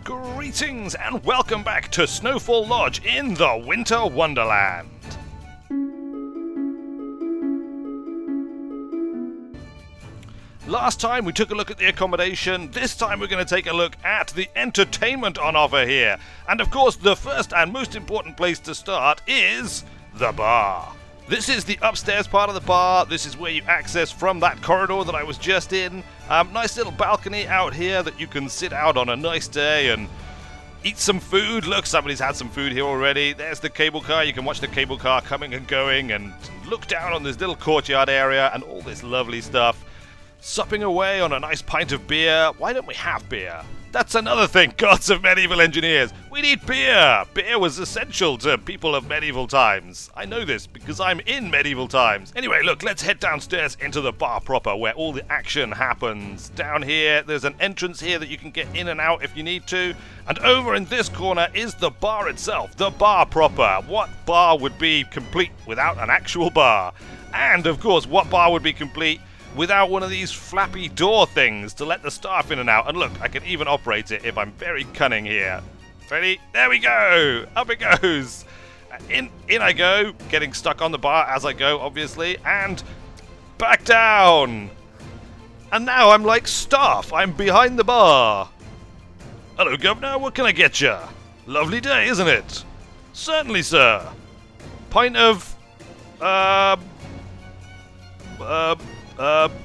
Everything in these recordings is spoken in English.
Greetings and welcome back to Snowfall Lodge in the Winter Wonderland. Last time we took a look at the accommodation, this time we're going to take a look at the entertainment on offer here. And of course, the first and most important place to start is the bar. This is the upstairs part of the bar. This is where you access from that corridor that I was just in. Nice little balcony out here that you can sit out on a nice day and eat some food. Look, somebody's had some food here already. There's the cable car. You can watch the cable car coming and going and look down on this little courtyard area and all this lovely stuff. Supping away on a nice pint of beer. Why don't we have beer? That's another thing, gods of medieval engineers. We need beer. Beer was essential to people of medieval times. I know this because I'm in medieval times. Anyway, look, let's head downstairs into the bar proper where all the action happens. Down here, there's an entrance here that you can get in and out if you need to. And over in this corner is the bar itself, the bar proper. What bar would be complete without an actual bar? And, of course, what bar would be complete without one of these flappy door things to let the staff in and out? And look, I can even operate it if I'm very cunning here. Ready? There we go! Up it goes! In I go, getting stuck on the bar as I go, obviously, and back down! And now I'm like staff, I'm behind the bar. Hello, Governor, what can I get you? Lovely day, isn't it? Certainly, sir. Pint of,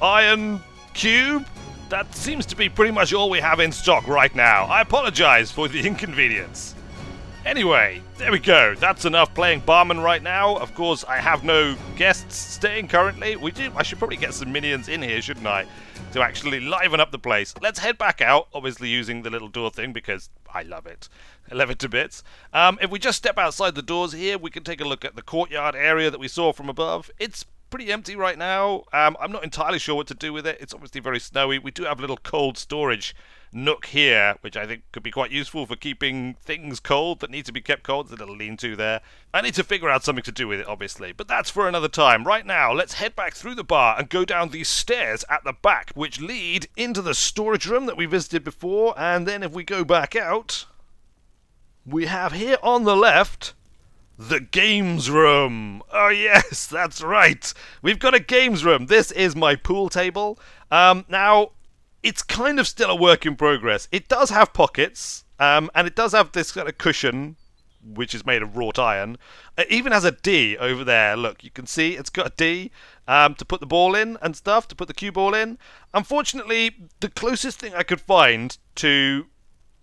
iron cube? That seems to be pretty much all we have in stock right now. I apologize for the inconvenience. Anyway, there we go. That's enough playing barman right now. Of course, I have no guests staying currently. I should probably get some minions in here, shouldn't I? To actually liven up the place. Let's head back out, obviously using the little door thing because I love it. I love it to bits. If we just step outside the doors here, we can take a look at the courtyard area that we saw from above. It's pretty empty right now. I'm not entirely sure what to do with it. It's obviously very snowy. We do have a little cold storage nook here, which I think could be quite useful for keeping things cold that need to be kept cold. There's a little lean-to there. I need to figure out something to do with it, obviously, but that's for another time. Right now, let's head back through the bar and go down these stairs at the back, which lead into the storage room that we visited before, and then if we go back out, we have here on the left the games room. Oh yes, that's right. We've got a games room. This is my pool table. Now, it's kind of still a work in progress. It does have pockets, and it does have this kind of cushion, which is made of wrought iron. It even has a D over there. Look, you can see it's got a D to put the ball in and stuff, to put the cue ball in. Unfortunately, the closest thing I could find to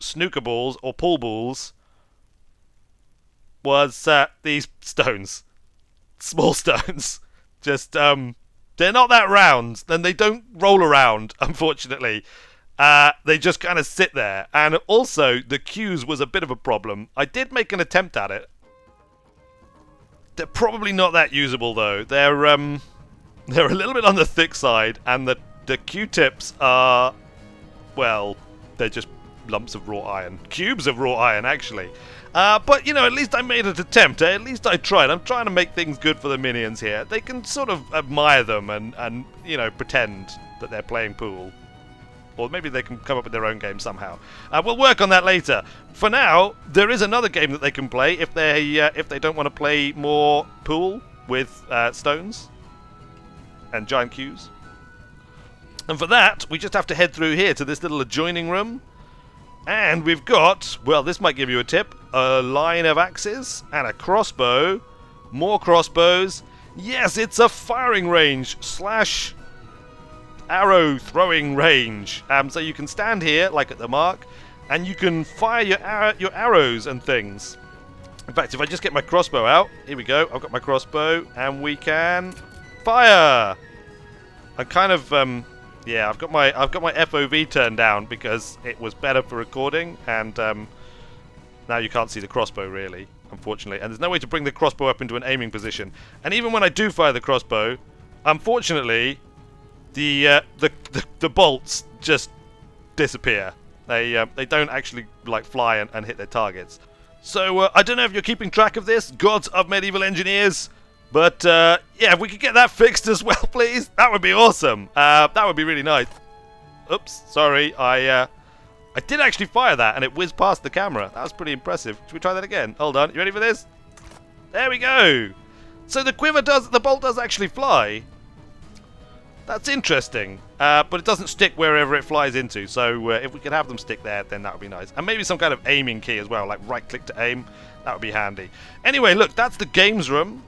snooker balls or pool balls was these stones. Small stones. Just, they're not that round. Then they don't roll around, unfortunately. They just kind of sit there. And also, the cues was a bit of a problem. I did make an attempt at it. They're probably not that usable, though. They're a little bit on the thick side. And the Q-tips are, well, they're just lumps of wrought iron. Cubes of wrought iron, actually. But, you know, at least I made an attempt. At least I tried. I'm trying to make things good for the minions here. They can sort of admire them and you know, pretend that they're playing pool. Or maybe they can come up with their own game somehow. We'll work on that later. For now, there is another game that they can play if they don't want to play more pool with stones and giant cubes. And for that, we just have to head through here to this little adjoining room. And we've got, well, this might give you a tip, a line of axes and a crossbow, more crossbows. Yes, it's a firing range slash arrow throwing range. So you can stand here, like at the mark, and you can fire your arrows and things. In fact, if I just get my crossbow out, here we go, I've got my crossbow, and we can fire. I'm kind of, yeah, I've got my FOV turned down because it was better for recording, and now you can't see the crossbow really, unfortunately. And there's no way to bring the crossbow up into an aiming position. And even when I do fire the crossbow, unfortunately, the bolts just disappear. They don't actually like fly and hit their targets. So I don't know if you're keeping track of this, gods of medieval engineers. But, yeah, if we could get that fixed as well, please, that would be awesome. That would be really nice. Oops, sorry, I I did actually fire that, and it whizzed past the camera. That was pretty impressive. Should we try that again? Hold on. You ready for this? There we go. So the bolt does actually fly. That's interesting. But it doesn't stick wherever it flies into. So if we could have them stick there, then that would be nice. And maybe some kind of aiming key as well, like right-click to aim. That would be handy. Anyway, look, that's the games room.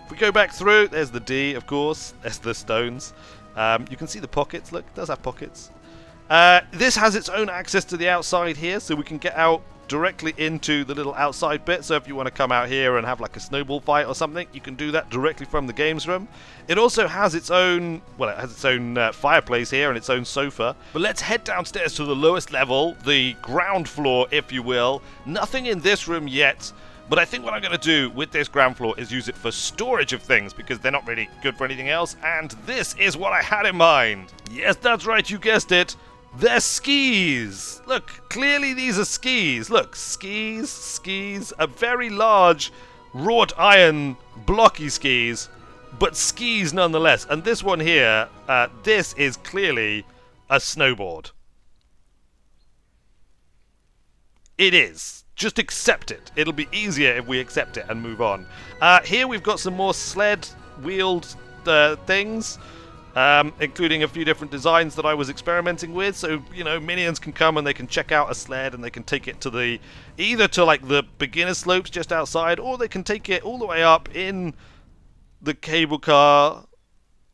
If we go back through, there's the D, of course. There's the stones. You can see the pockets. Look, it does have pockets. This has its own access to the outside here, so we can get out directly into the little outside bit. So if you want to come out here and have like a snowball fight or something, you can do that directly from the games room. It also has its own, well, it has its own fireplace here and its own sofa. But let's head downstairs to the lowest level, the ground floor, if you will. Nothing in this room yet. But I think what I'm going to do with this ground floor is use it for storage of things, because they're not really good for anything else. And this is what I had in mind. Yes, that's right, you guessed it. They're skis. Look, clearly these are skis. Look, skis, a very large wrought iron blocky skis, but skis nonetheless. And this one here, this is clearly a snowboard. It is. Just accept it. It'll be easier if we accept it and move on. Here we've got some more sled-wheeled things. Including a few different designs that I was experimenting with. So, you know, minions can come and they can check out a sled and they can take it to either to like the beginner slopes just outside, or they can take it all the way up in the cable car.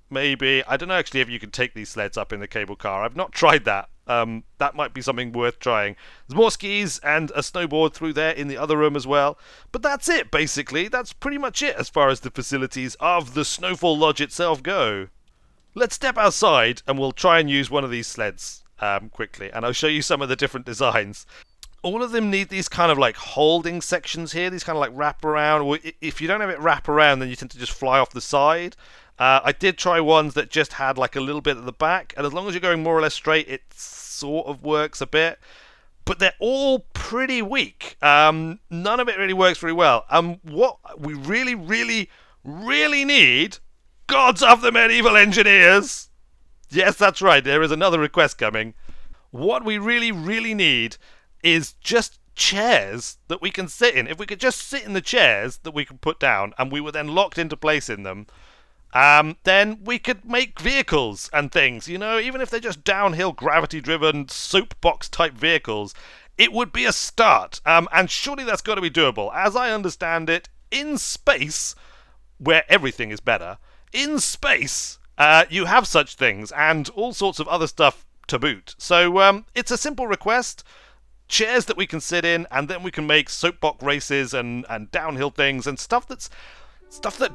Maybe. I don't know actually if you can take these sleds up in the cable car. I've not tried that. That might be something worth trying. There's more skis and a snowboard through there in the other room as well. But that's it, basically. That's pretty much it as far as the facilities of the Snowfall Lodge itself go. Let's step outside and we'll try and use one of these sleds quickly, and I'll show you some of the different designs. All of them need these kind of like holding sections here, these kind of like wrap around, or if you don't have it wrap around, then you tend to just fly off the side. I did try ones that just had like a little bit at the back, and as long as you're going more or less straight, it sort of works a bit. But they're all pretty weak. None of it really works very well. What we really need... Gods of the medieval engineers! Yes, that's right, there is another request coming. What we really need is just chairs that we can sit in. If we could just sit in the chairs that we can put down, and we were then locked into place in them, then we could make vehicles and things, you know, even if they're just downhill gravity-driven soapbox-type vehicles, it would be a start. And surely that's got to be doable. As I understand it, in space, where everything is better, in space, you have such things, and all sorts of other stuff to boot. So it's a simple request, chairs that we can sit in, and then we can make soapbox races and downhill things, and stuff that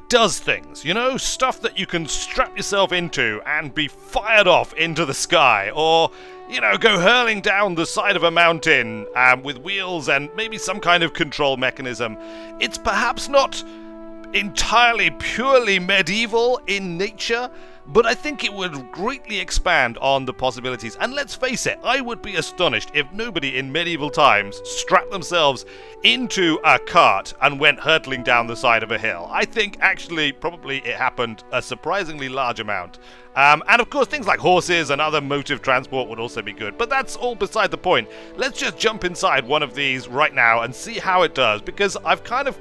does things, you know? Stuff that you can strap yourself into and be fired off into the sky, or, you know, go hurling down the side of a mountain with wheels and maybe some kind of control mechanism. It's perhaps not entirely purely medieval in nature, but I think it would greatly expand on the possibilities. And let's face it, I would be astonished if nobody in medieval times strapped themselves into a cart and went hurtling down the side of a hill. I think actually probably it happened a surprisingly large amount. And of course things like horses and other motive transport would also be good, but that's all beside the point. Let's just jump inside one of these right now and see how it does, because I kind of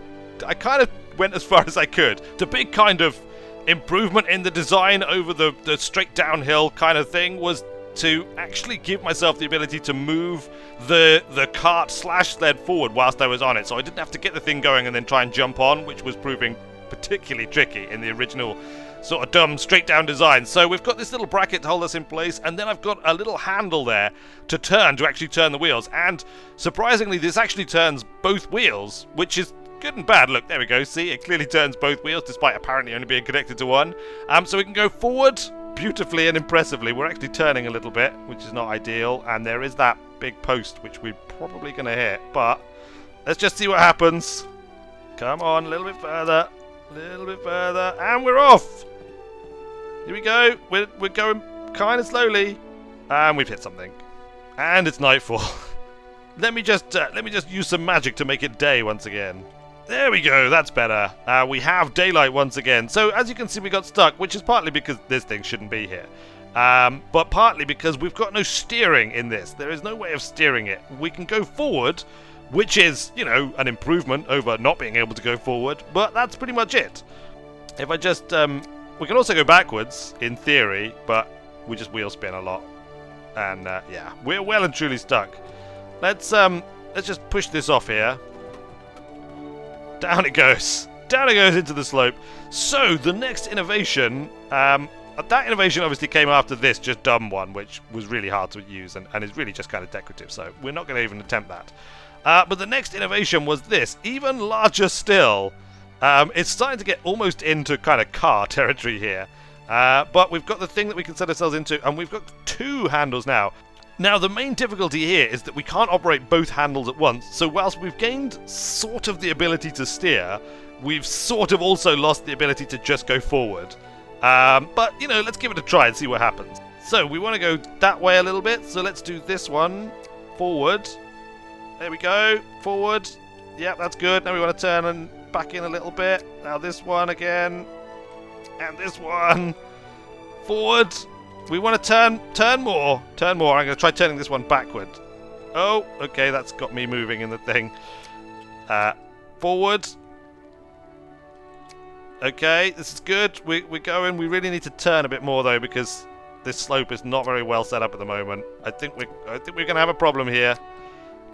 went as far as I could. The big kind of improvement in the design over the straight downhill kind of thing was to actually give myself the ability to move the cart / sled forward whilst I was on it, so I didn't have to get the thing going and then try and jump on, which was proving particularly tricky in the original sort of dumb straight down design. So we've got this little bracket to hold us in place, and then I've got a little handle there to actually turn the wheels, and surprisingly this actually turns both wheels, which is good and bad. Look, there we go. See, it clearly turns both wheels despite apparently only being connected to one. So we can go forward beautifully and impressively. We're actually turning a little bit, which is not ideal, and there is that big post which we're probably going to hit, but let's just see what happens. Come on, a little bit further, and we're off. Here we go. We're going kind of slowly, and we've hit something, and it's nightfall. Let me just use some magic to make it day once again. There we go, that's better. We have daylight once again. So as you can see, we got stuck, which is partly because this thing shouldn't be here. But partly because we've got no steering in this. There is no way of steering it. We can go forward, which is, you know, an improvement over not being able to go forward, but that's pretty much it. If I just, we can also go backwards, in theory, but we just wheel spin a lot. And, yeah, we're well and truly stuck. Let's just push this off here. Down it goes. Down it goes into the slope. So, the next innovation, that innovation obviously came after this just dumb one, which was really hard to use and is really just kind of decorative, so we're not going to even attempt that. But the next innovation was this, even larger still. It's starting to get almost into kind of car territory here. But we've got the thing that we can set ourselves into, and we've got 2 handles now. Now, the main difficulty here is that we can't operate both handles at once, so whilst we've gained sort of the ability to steer, we've sort of also lost the ability to just go forward. But, you know, let's give it a try and see what happens. So, we want to go that way a little bit, so let's do this one. Forward. There we go. Forward. Yep, that's good. Now we want to turn and back in a little bit. Now this one again. And this one. Forward. We want to turn more. Turn more. I'm going to try turning this one backward. Oh, okay, that's got me moving in the thing. Forward. Okay, this is good. We're going. We really need to turn a bit more though, because this slope is not very well set up at the moment. I think we're going to have a problem here.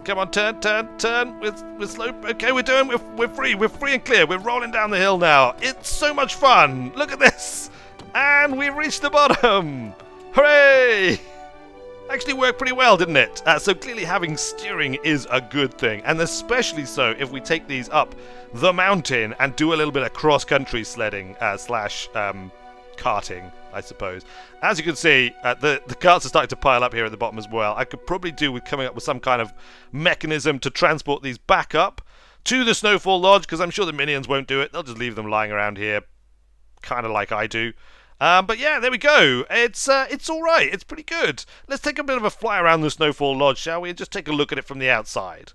Come on, turn with slope. Okay, we're free and clear. We're rolling down the hill now. It's so much fun. Look at this. And we've reached the bottom. Hooray! Actually worked pretty well, didn't it? So clearly having steering is a good thing, and especially so if we take these up the mountain and do a little bit of cross-country sledding slash karting, I suppose. As you can see, the carts are starting to pile up here at the bottom as well. I could probably do with coming up with some kind of mechanism to transport these back up to the Snowfall Lodge, because I'm sure the minions won't do it. They'll just leave them lying around here, kind of like I do. But yeah, there we go. It's all right. It's pretty good. Let's take a bit of a fly around the Snowfall Lodge, shall we? And just take a look at it from the outside.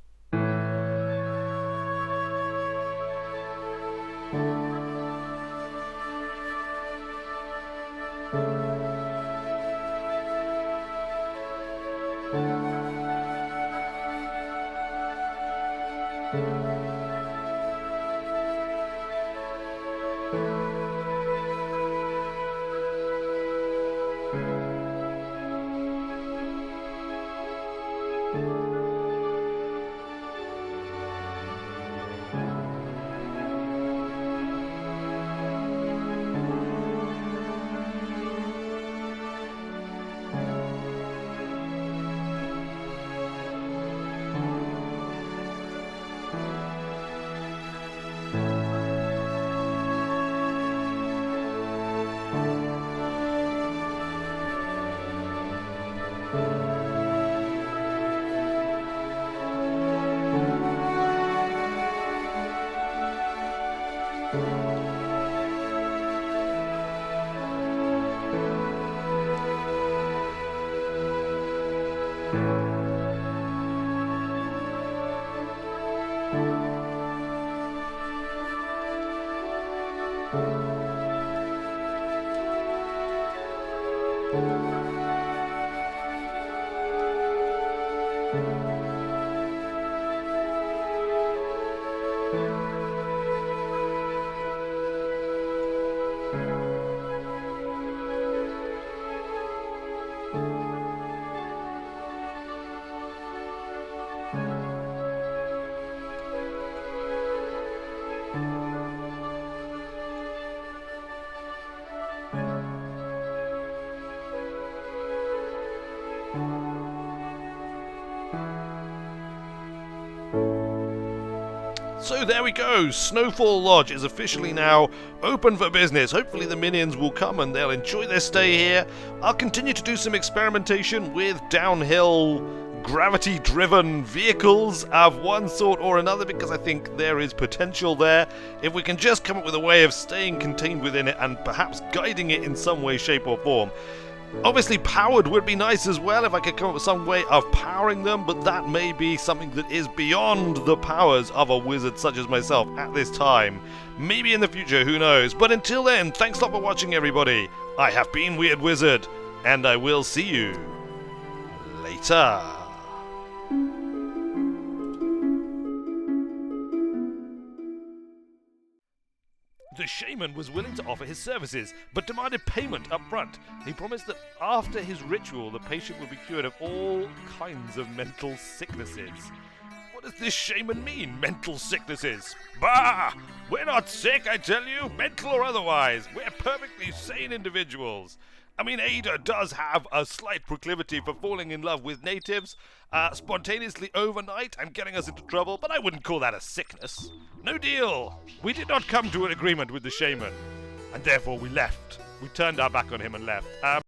So there we go, Snowfall Lodge is officially now open for business. Hopefully the minions will come and they'll enjoy their stay here. I'll continue to do some experimentation with downhill gravity-driven vehicles of one sort or another, because I think there is potential there. If we can just come up with a way of staying contained within it and perhaps guiding it in some way, shape or form. Obviously powered would be nice as well if I could come up with some way of powering them, but that may be something that is beyond the powers of a wizard such as myself at this time. Maybe in the future, who knows. But until then, thanks a lot for watching everybody. I have been Weird Wizard. and I will see you later. The shaman was willing to offer his services, but demanded payment up front. He promised that after his ritual, the patient would be cured of all kinds of mental sicknesses. What does this shaman mean, mental sicknesses? Bah! We're not sick, I tell you, mental or otherwise. We're perfectly sane individuals. I mean, Ada does have a slight proclivity for falling in love with natives, spontaneously overnight and getting us into trouble, but I wouldn't call that a sickness. No deal. We did not come to an agreement with the shaman, and therefore we left. We turned our back on him and left.